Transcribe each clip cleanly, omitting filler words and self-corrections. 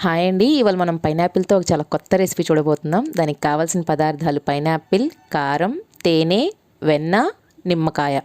Hi అండి. ఇవాళ మనం పైనాపిల్తో ఒక చాలా కొత్త రెసిపీ చూడబోతున్నాం. దానికి కావాల్సిన పదార్థాలు పైనాపిల్, కారం, తేనె, వెన్న, నిమ్మకాయ.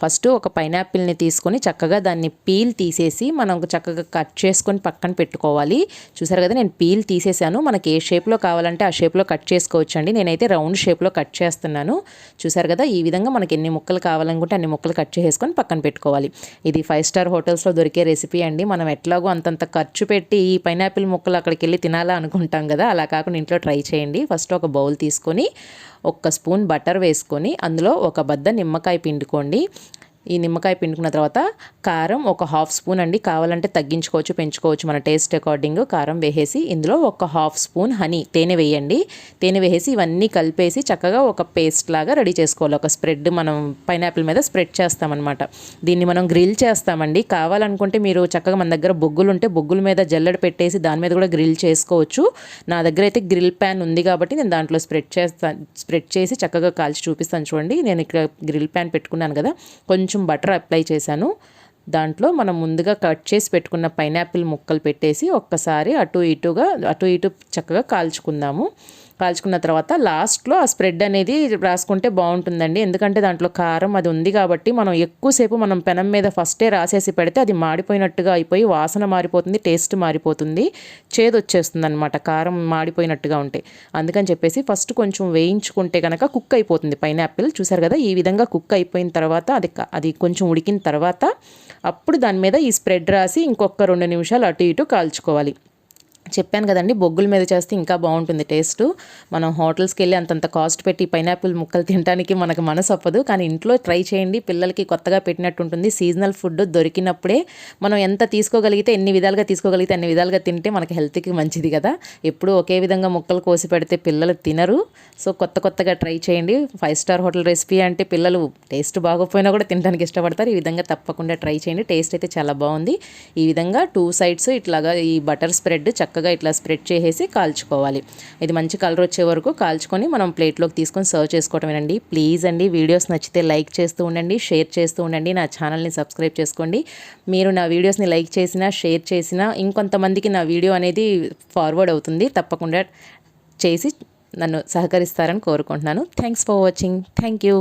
ఫస్ట్ ఒక పైనాపిల్ని తీసుకొని చక్కగా దాన్ని పీల్ తీసేసి మనం చక్కగా కట్ చేసుకొని పక్కన పెట్టుకోవాలి. చూసారు కదా, నేను పీల్ తీసేసాను. మనకి ఏ షేప్లో కావాలంటే ఆ షేప్లో కట్ చేసుకోవచ్చు అండి. నేనైతే రౌండ్ షేప్లో కట్ చేస్తున్నాను. చూసారు కదా, ఈ విధంగా మనకి ఎన్ని ముక్కలు కావాలనుకుంటే అన్ని ముక్కలు కట్ చేసుకొని పక్కన పెట్టుకోవాలి. ఇది 5 స్టార్ హోటల్స్లో దొరికే రెసిపీ అండి. మనం ఎట్లాగో అంతంత ఖర్చు పెట్టి ఈ పైనాపిల్ ముక్కలు అక్కడికి వెళ్ళి తినాలా అనుకుంటాం కదా, అలా కాకుండా ఇంట్లో ట్రై చేయండి. ఫస్ట్ ఒక బౌల్ తీసుకొని 1 స్పూన్ బటర్ వేసుకొని అందులో ఒక బద్ద నిమ్మకాయ పిండుకోండి. ఈ నిమ్మకాయ పిండుకున్న తర్వాత కారం ఒక 1/2 స్పూన్ అండి, కావాలంటే తగ్గించుకోవచ్చు పెంచుకోవచ్చు మన టేస్ట్ అకార్డింగ్. కారం వేసేసి ఇందులో ఒక 1/2 స్పూన్ హనీ, తేనె వేయండి. తేనె వేసేసి ఇవన్నీ కలిపేసి చక్కగా ఒక పేస్ట్ లాగా రెడీ చేసుకోవాలి. ఒక స్ప్రెడ్ మనం పైనాపిల్ మీద స్ప్రెడ్ చేస్తామన్నమాట. దీన్ని మనం గ్రిల్ చేస్తామండి. కావాలనుకుంటే మీరు చక్కగా మన దగ్గర బొగ్గులు ఉంటే బొగ్గుల మీద జల్లెడ పెట్టేసి దాని మీద కూడా గ్రిల్ చేసుకోవచ్చు. నా దగ్గర అయితే గ్రిల్ ప్యాన్ ఉంది కాబట్టి నేను దాంట్లో స్ప్రెడ్ చేసి చక్కగా కాల్చి చూపిస్తాను చూడండి. నేను ఇక్కడ గ్రిల్ ప్యాన్ పెట్టుకున్నాను కదా, కొంచెం బటర్ అప్లై చేశాను. దాంట్లో మనం ముందుగా కట్ చేసి పెట్టుకున్న పైనాపిల్ ముక్కలు పెట్టేసి ఒక్కసారి అటు ఇటు చక్కగా కాల్చుకుందాము. కాల్చుకున్న తర్వాత లాస్ట్లో ఆ స్ప్రెడ్ అనేది రాసుకుంటే బాగుంటుందండి. ఎందుకంటే దాంట్లో కారం అది ఉంది కాబట్టి మనం ఎక్కువసేపు మనం పెనం మీద ఫస్టే రాసేసి పెడితే అది మాడిపోయినట్టుగా అయిపోయి వాసన మారిపోతుంది, టేస్ట్ మారిపోతుంది, చేదు వచ్చేస్తుంది అనమాట కారం మాడిపోయినట్టుగా ఉంటే. అందుకని చెప్పేసి ఫస్ట్ కొంచెం వేయించుకుంటే కనుక కుక్ అయిపోతుంది పైనాపిల్. చూసారు కదా, ఈ విధంగా కుక్ అయిపోయిన తర్వాత అది కొంచెం ఉడికిన తర్వాత అప్పుడు దాని మీద ఈ స్ప్రెడ్ రాసి ఇంకొక 2 నిమిషాలు అటు ఇటు కాల్చుకోవాలి. చెప్పాను కదండి, బొగ్గుల మీద చేస్తే ఇంకా బాగుంటుంది టేస్ట్. మనం హోటల్స్కి వెళ్ళి అంతంత కాస్ట్ పెట్టి పైనాపిల్ ముక్కలు తినడానికి మనకు మనసు ఒప్పదు. కానీ ఇంట్లో ట్రై చేయండి, పిల్లలకి కొత్తగా పెట్టినట్టు ఉంటుంది. సీజనల్ ఫుడ్ దొరికినప్పుడే మనం ఎంత తీసుకోగలిగితే ఎన్ని విధాలుగా తీసుకోగలిగితే అన్ని విధాలుగా తింటే మనకి హెల్త్కి మంచిది కదా. ఎప్పుడూ ఒకే విధంగా ముక్కలు కోసి పెడితే పిల్లలు తినరు. సో కొత్తగా ట్రై చేయండి. 5 స్టార్ హోటల్ రెసిపీ అంటే పిల్లలు టేస్ట్ బాగోపోయినా కూడా తినడానికి ఇష్టపడతారు. ఈ విధంగా తప్పకుండా ట్రై చేయండి. టేస్ట్ అయితే చాలా బాగుంది. ఈ విధంగా 2 సైడ్స్ ఇట్లాగా ఈ బటర్ స్ప్రెడ్ చక్కగా ఇట్లా స్ప్రెడ్ చేసేసి కాల్చుకోవాలి. ఇది మంచి కలర్ వచ్చే వరకు కాల్చుకొని మనం ప్లేట్లోకి తీసుకొని సర్వ్ చేసుకోవటమేనండి. ప్లీజ్ అండి, వీడియోస్ నచ్చితే లైక్ చేస్తూ ఉండండి, షేర్ చేస్తూ ఉండండి, నా ఛానల్ని సబ్స్క్రైబ్ చేసుకోండి. మీరు నా వీడియోస్ని లైక్ చేసినా షేర్ చేసినా ఇంకొంతమందికి నా వీడియో అనేది ఫార్వర్డ్ అవుతుంది. తప్పకుండా చేసి నన్ను సహకరిస్తారని కోరుకుంటున్నాను. Thanks for watching. Thank you.